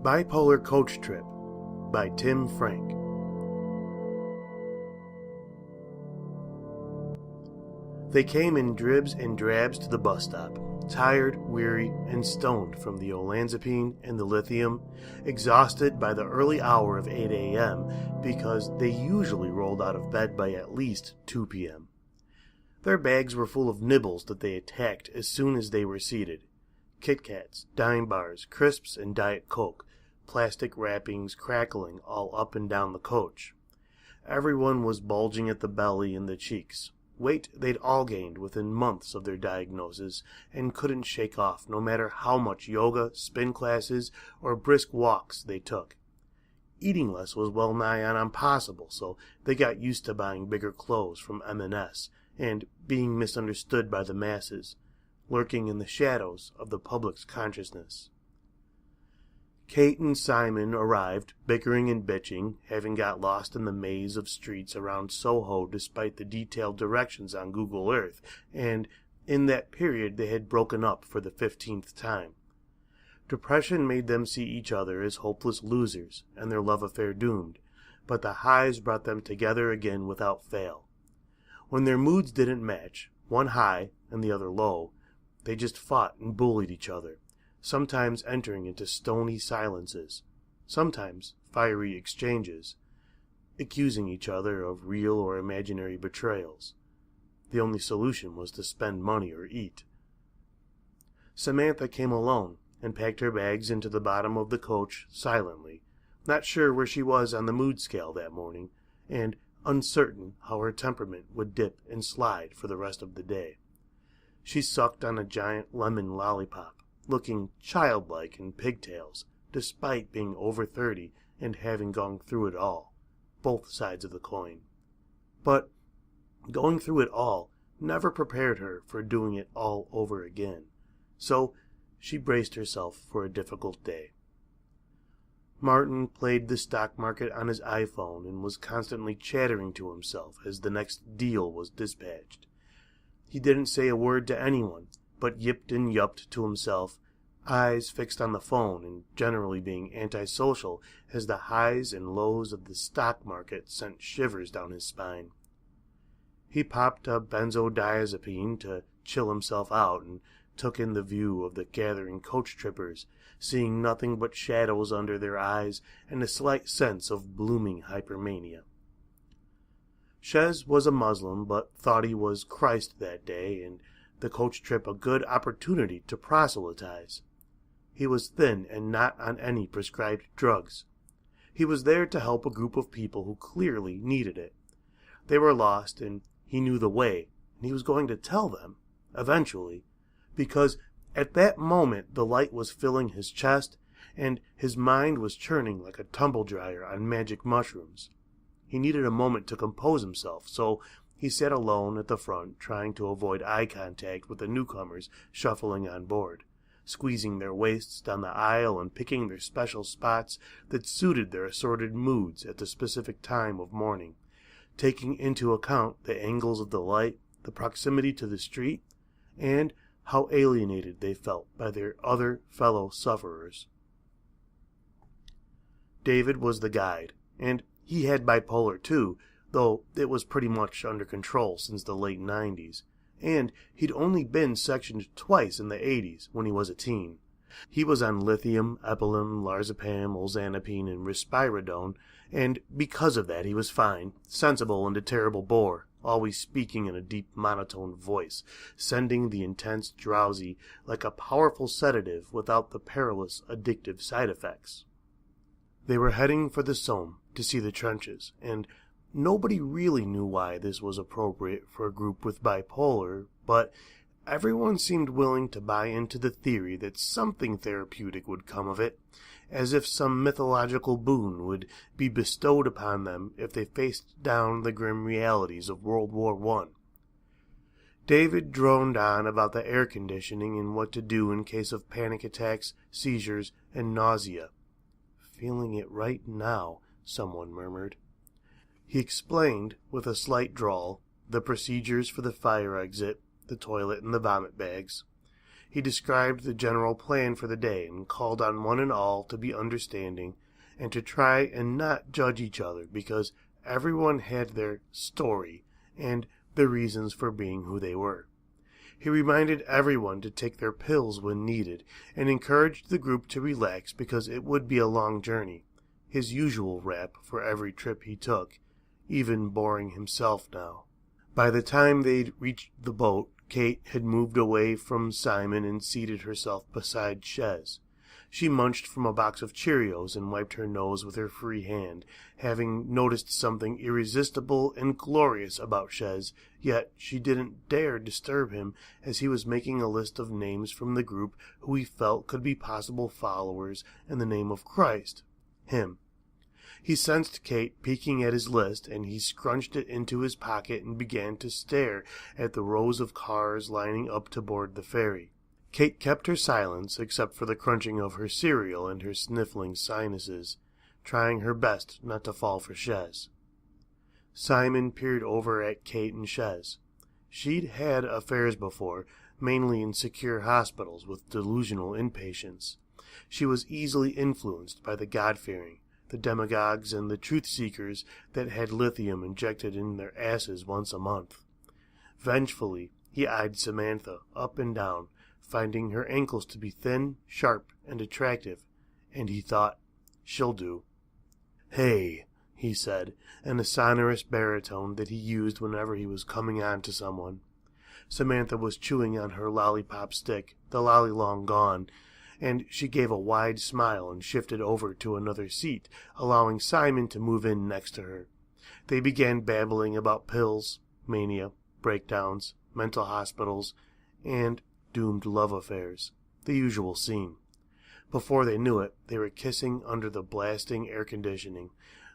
Bipolar Coach Trip by Tim Frank. They came in dribs and drabs to the bus stop, tired, weary, and stoned from the olanzapine and the lithium, exhausted by the early hour of 8 a.m. because they usually rolled out of bed by at least 2 p.m. Their bags were full of nibbles that they attacked as soon as they were seated. Kit Kats, dime bars, crisps, and Diet Coke, plastic wrappings crackling all up and down the coach. Everyone was bulging at the belly and the cheeks. Weight they'd all gained within months of their diagnosis and couldn't shake off no matter how much yoga, spin classes, or brisk walks they took. Eating less was well nigh on impossible, so they got used to buying bigger clothes from M&S and being misunderstood by the masses, lurking in the shadows of the public's consciousness. Kate and Simon arrived, bickering and bitching, having got lost in the maze of streets around Soho despite the detailed directions on Google Earth, and in that period they had broken up for the 15th time. Depression made them see each other as hopeless losers, and their love affair doomed, but the highs brought them together again without fail. When their moods didn't match, one high and the other low, they just fought and bullied each other, sometimes entering into stony silences, sometimes fiery exchanges, accusing each other of real or imaginary betrayals. The only solution was to spend money or eat. Samantha came alone and packed her bags into the bottom of the coach silently, not sure where she was on the mood scale that morning, and uncertain how her temperament would dip and slide for the rest of the day. She sucked on a giant lemon lollipop, looking childlike in pigtails, despite being over 30 and having gone through it all, both sides of the coin. But going through it all never prepared her for doing it all over again, so she braced herself for a difficult day. Martin played the stock market on his iPhone and was constantly chattering to himself as the next deal was dispatched. He didn't say a word to anyone, but yipped and yupped to himself, eyes fixed on the phone and generally being antisocial as the highs and lows of the stock market sent shivers down his spine. He popped a benzodiazepine to chill himself out and took in the view of the gathering coach trippers, seeing nothing but shadows under their eyes and a slight sense of blooming hypermania. Chez was a Muslim, but thought he was Christ that day, and the coach trip a good opportunity to proselytize. He was thin and not on any prescribed drugs. He was there to help a group of people who clearly needed it. They were lost, and he knew the way, and he was going to tell them, eventually, because at that moment the light was filling his chest, and his mind was churning like a tumble-dryer on magic mushrooms. He needed a moment to compose himself, so he sat alone at the front, trying to avoid eye contact with the newcomers shuffling on board, squeezing their waists down the aisle and picking their special spots that suited their assorted moods at the specific time of morning, taking into account the angles of the light, the proximity to the street, and how alienated they felt by their other fellow sufferers. David was the guide, and he had bipolar too, though it was pretty much under control since the late 90s, and he'd only been sectioned twice in the 80s when he was a teen. He was on lithium, epilim, lorazepam, olanzapine, and risperidone, and because of that he was fine, sensible and a terrible bore, always speaking in a deep monotone voice, sending the intense drowsy like a powerful sedative without the perilous addictive side effects. They were heading for the Somme to see the trenches, and nobody really knew why this was appropriate for a group with bipolar, but everyone seemed willing to buy into the theory that something therapeutic would come of it, as if some mythological boon would be bestowed upon them if they faced down the grim realities of World War I. David droned on about the air conditioning and what to do in case of panic attacks, seizures, and nausea. "Feeling it right now," someone murmured. He explained, with a slight drawl, the procedures for the fire exit, the toilet, and the vomit bags. He described the general plan for the day and called on one and all to be understanding and to try and not judge each other because everyone had their story and the reasons for being who they were. He reminded everyone to take their pills when needed and encouraged the group to relax because it would be a long journey, his usual rap for every trip he took, even boring himself now. By the time they'd reached the boat, Kate had moved away from Simon and seated herself beside Chez. She munched from a box of Cheerios and wiped her nose with her free hand, having noticed something irresistible and glorious about Chez, yet she didn't dare disturb him as he was making a list of names from the group who he felt could be possible followers in the name of Christ. Him. He sensed Kate peeking at his list, and he scrunched it into his pocket and began to stare at the rows of cars lining up to board the ferry. Kate kept her silence, except for the crunching of her cereal and her sniffling sinuses, trying her best not to fall for Chez. Simon peered over at Kate and Chez. She'd had affairs before, mainly in secure hospitals with delusional inpatients. She was easily influenced by the God-fearing, the demagogues and the truth-seekers that had lithium injected in their asses once a month. Vengefully, he eyed Samantha up and down, finding her ankles to be thin, sharp, and attractive, and he thought, she'll do. "Hey," he said, in a sonorous baritone that he used whenever he was coming on to someone. Samantha was chewing on her lollipop stick, the lolly long gone, and she gave a wide smile and shifted over to another seat, allowing Simon to move in next to her. They began babbling about pills, mania, breakdowns, mental hospitals, and doomed love affairs, the usual scene. Before they knew it, they were kissing under the blasting air conditioning,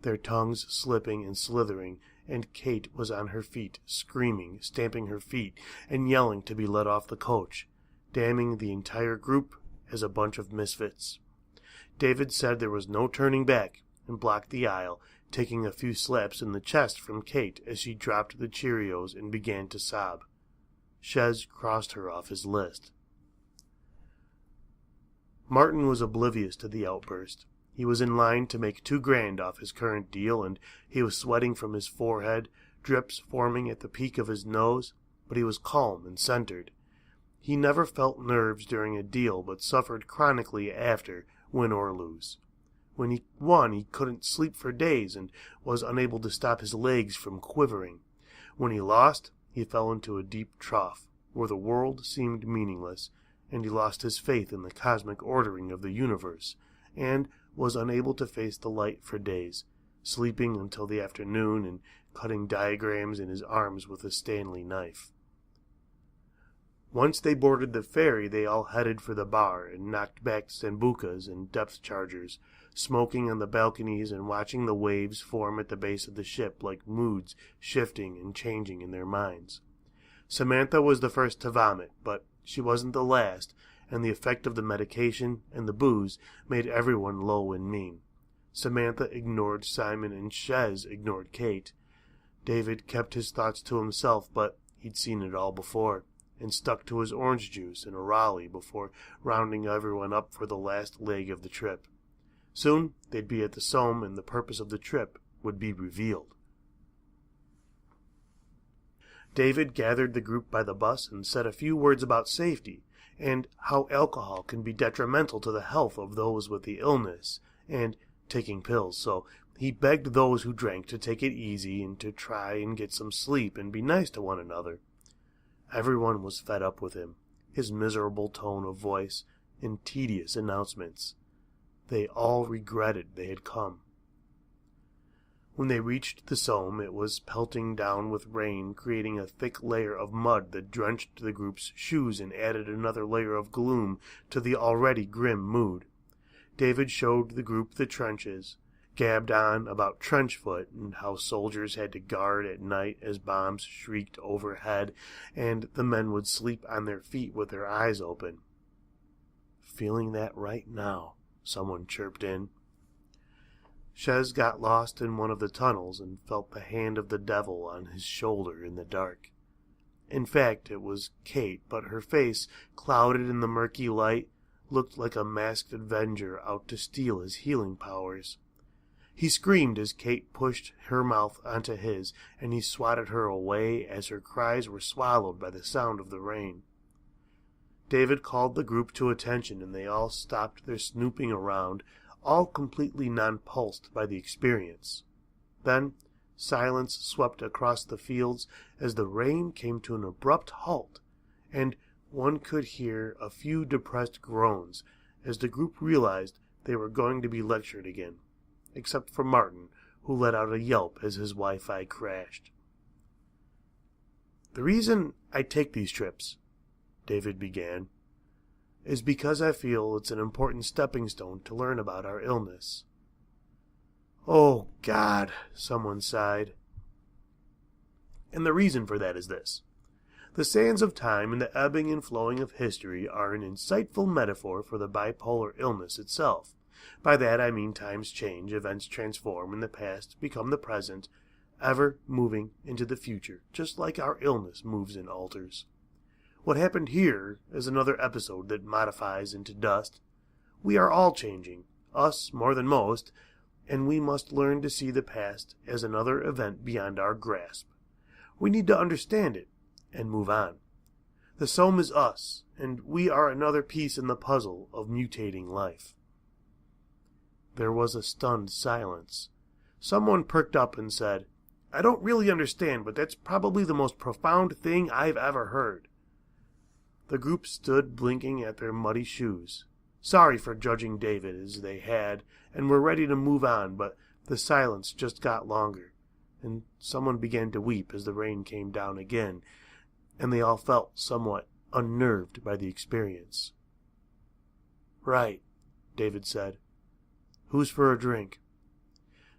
their tongues slipping and slithering, and Kate was on her feet, screaming, stamping her feet, and yelling to be let off the coach, damning the entire group as a bunch of misfits. David said there was no turning back, and blocked the aisle, taking a few slaps in the chest from Kate as she dropped the Cheerios and began to sob. Chez crossed her off his list. Martin was oblivious to the outburst. He was in line to make $2,000 off his current deal, and he was sweating from his forehead, drips forming at the peak of his nose, but he was calm and centered. He never felt nerves during a deal, but suffered chronically after, win or lose. When he won, he couldn't sleep for days and was unable to stop his legs from quivering. When he lost, he fell into a deep trough, where the world seemed meaningless, and he lost his faith in the cosmic ordering of the universe, and was unable to face the light for days, sleeping until the afternoon and cutting diagrams in his arms with a Stanley knife. Once they boarded the ferry, they all headed for the bar and knocked back sambucas and depth chargers, smoking on the balconies and watching the waves form at the base of the ship like moods shifting and changing in their minds. Samantha was the first to vomit, but she wasn't the last, and the effect of the medication and the booze made everyone low and mean. Samantha ignored Simon and Chez ignored Kate. David kept his thoughts to himself, but he'd seen it all before, and stuck to his orange juice and a Raleigh before rounding everyone up for the last leg of the trip. Soon they'd be at the Somme, and the purpose of the trip would be revealed. David gathered the group by the bus and said a few words about safety, and how alcohol can be detrimental to the health of those with the illness, and taking pills, so he begged those who drank to take it easy and to try and get some sleep and be nice to one another. Everyone was fed up with him, his miserable tone of voice, and tedious announcements. They all regretted they had come. When they reached the Somme, it was pelting down with rain, creating a thick layer of mud that drenched the group's shoes and added another layer of gloom to the already grim mood. David showed the group the trenches, gabbed on about trench foot and how soldiers had to guard at night as bombs shrieked overhead, and the men would sleep on their feet with their eyes open. "Feeling that right now," someone chirped in. Chez got lost in one of the tunnels and felt the hand of the devil on his shoulder in the dark. In fact, it was Kate, but her face, clouded in the murky light, looked like a masked avenger out to steal his healing powers. He screamed as Kate pushed her mouth onto his, and he swatted her away as her cries were swallowed by the sound of the rain. David called the group to attention, and they all stopped their snooping around, all completely nonplussed by the experience. Then silence swept across the fields as the rain came to an abrupt halt, and one could hear a few depressed groans as the group realized they were going to be lectured again, except for Martin, who let out a yelp as his Wi-Fi crashed. "The reason I take these trips," David began, "is because I feel it's an important stepping stone to learn about our illness." "Oh, God," someone sighed. "And the reason for that is this. The sands of time and the ebbing and flowing of history are an insightful metaphor for the bipolar illness itself. By that I mean times change, events transform, and the past become the present, ever moving into the future, just like our illness moves and alters. What happened here is another episode that modifies into dust. We are all changing, us more than most, and we must learn to see the past as another event beyond our grasp. We need to understand it and move on. The Somme is us, and we are another piece in the puzzle of mutating life." There was a stunned silence. Someone perked up and said, "I don't really understand, but that's probably the most profound thing I've ever heard." The group stood blinking at their muddy shoes, sorry for judging David as they had, and were ready to move on, but the silence just got longer, and someone began to weep as the rain came down again, and they all felt somewhat unnerved by the experience. "Right," David said. "Who's for a drink?"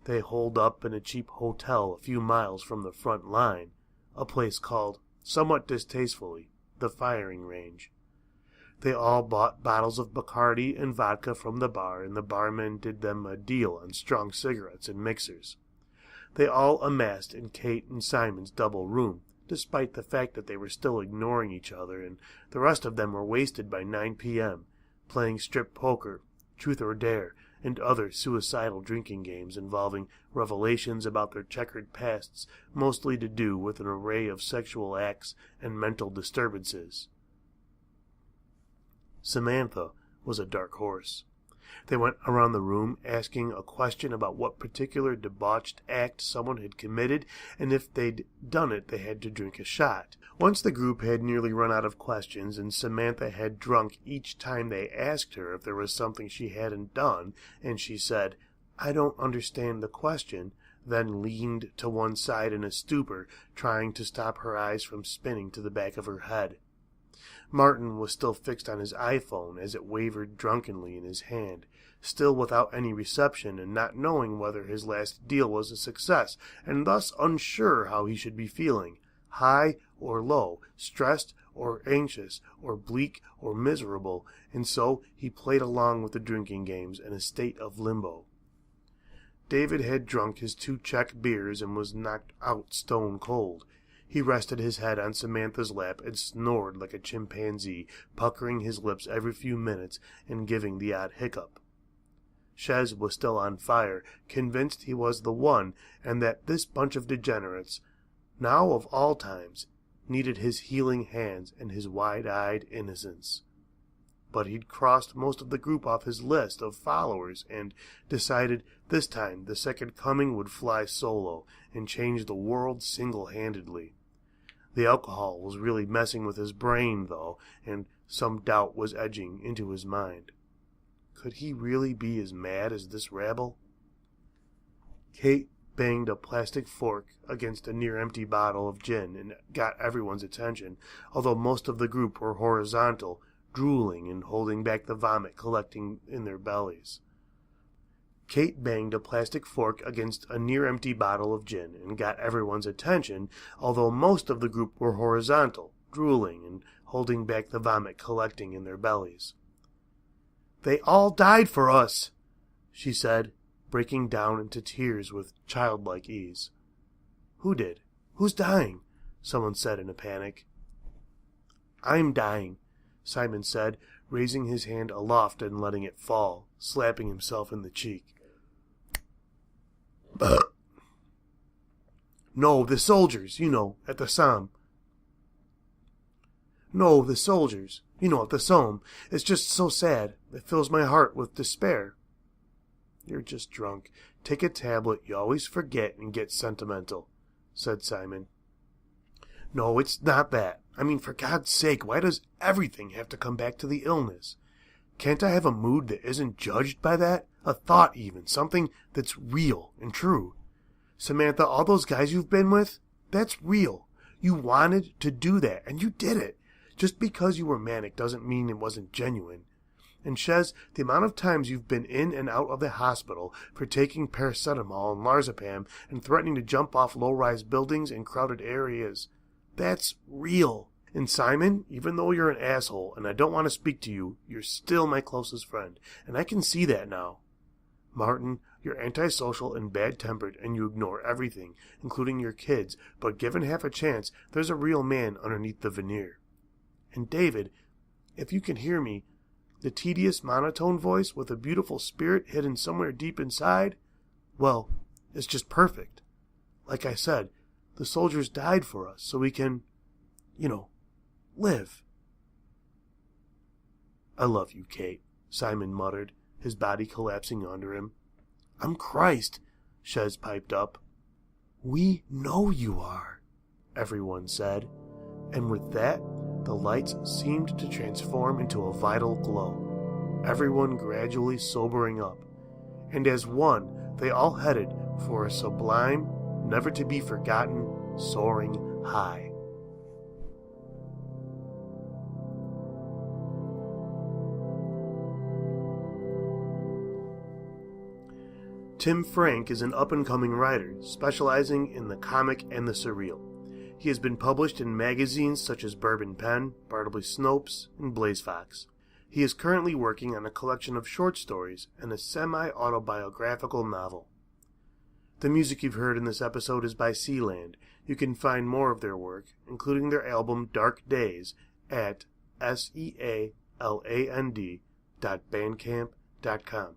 They holed up in a cheap hotel a few miles from the front line, a place called, somewhat distastefully, the firing range. They all bought bottles of Bacardi and vodka from the bar, and the barman did them a deal on strong cigarettes and mixers. They all amassed in Kate and Simon's double room, despite the fact that they were still ignoring each other, and the rest of them were wasted by 9 p.m., playing strip poker, truth or dare, and other suicidal drinking games involving revelations about their checkered pasts, mostly to do with an array of sexual acts and mental disturbances. Samantha was a dark horse. They went around the room asking a question about what particular debauched act someone had committed, and if they'd done it, they had to drink a shot. Once the group had nearly run out of questions, and Samantha had drunk each time they asked her if there was something she hadn't done, and she said, "I don't understand the question," then leaned to one side in a stupor, trying to stop her eyes from spinning to the back of her head. Martin was still fixed on his iPhone as it wavered drunkenly in his hand, still without any reception and not knowing whether his last deal was a success, and thus unsure how he should be feeling, high or low, stressed or anxious, or bleak or miserable, and so he played along with the drinking games in a state of limbo. David had drunk his 2 Czech beers and was knocked out stone cold. He rested his head on Samantha's lap and snored like a chimpanzee, puckering his lips every few minutes and giving the odd hiccup. Chez was still on fire, convinced he was the one, and that this bunch of degenerates, now of all times, needed his healing hands and his wide-eyed innocence. But he'd crossed most of the group off his list of followers and decided this time the second coming would fly solo and change the world single-handedly. The alcohol was really messing with his brain, though, and some doubt was edging into his mind. Could he really be as mad as this rabble? Kate banged a plastic fork against a near-empty bottle of gin and got everyone's attention, although most of the group were horizontal, drooling and holding back the vomit collecting in their bellies. Kate banged a plastic fork against a near-empty bottle of gin and got everyone's attention, although most of the group were horizontal, drooling and holding back the vomit collecting in their bellies. "They all died for us," she said, breaking down into tears with childlike ease. "Who did? Who's dying?" someone said in a panic. I'm dying, Simon said, raising his hand aloft and letting it fall, slapping himself in the cheek. No, the soldiers, at the Somme. No, the soldiers, at the Somme. It's just so sad. It fills my heart with despair. You're just drunk. Take a tablet. You always forget and get sentimental, said Simon. No, it's not that. I mean, for God's sake, why does everything have to come back to the illness? Can't I have a mood that isn't judged by that? A thought even, something that's real and true. Samantha, all those guys you've been with, that's real. You wanted to do that, and you did it. Just because you were manic doesn't mean it wasn't genuine. And Shez, the amount of times you've been in and out of the hospital for taking paracetamol and lorazepam and threatening to jump off low-rise buildings and crowded areas, that's real. And Simon, even though you're an asshole and I don't want to speak to you, you're still my closest friend, and I can see that now. Martin, you're antisocial and bad-tempered, and you ignore everything, including your kids, but given half a chance, there's a real man underneath the veneer. And David, if you can hear me, the tedious monotone voice with a beautiful spirit hidden somewhere deep inside, well, it's just perfect. Like I said, the soldiers died for us so we can, live. I love you, Kate, Simon muttered, his body collapsing under him. I'm Christ, Shez piped up. We know you are, everyone said, and with that, the lights seemed to transform into a vital glow, everyone gradually sobering up, and as one, they all headed for a sublime, never-to-be-forgotten, soaring high. Tim Frank is an up-and-coming writer, specializing in the comic and the surreal. He has been published in magazines such as Bourbon Pen, Bartleby Snopes, and Blaze Fox. He is currently working on a collection of short stories and a semi-autobiographical novel. The music you've heard in this episode is by Sealand. You can find more of their work, including their album Dark Days, at sealand.bandcamp.com.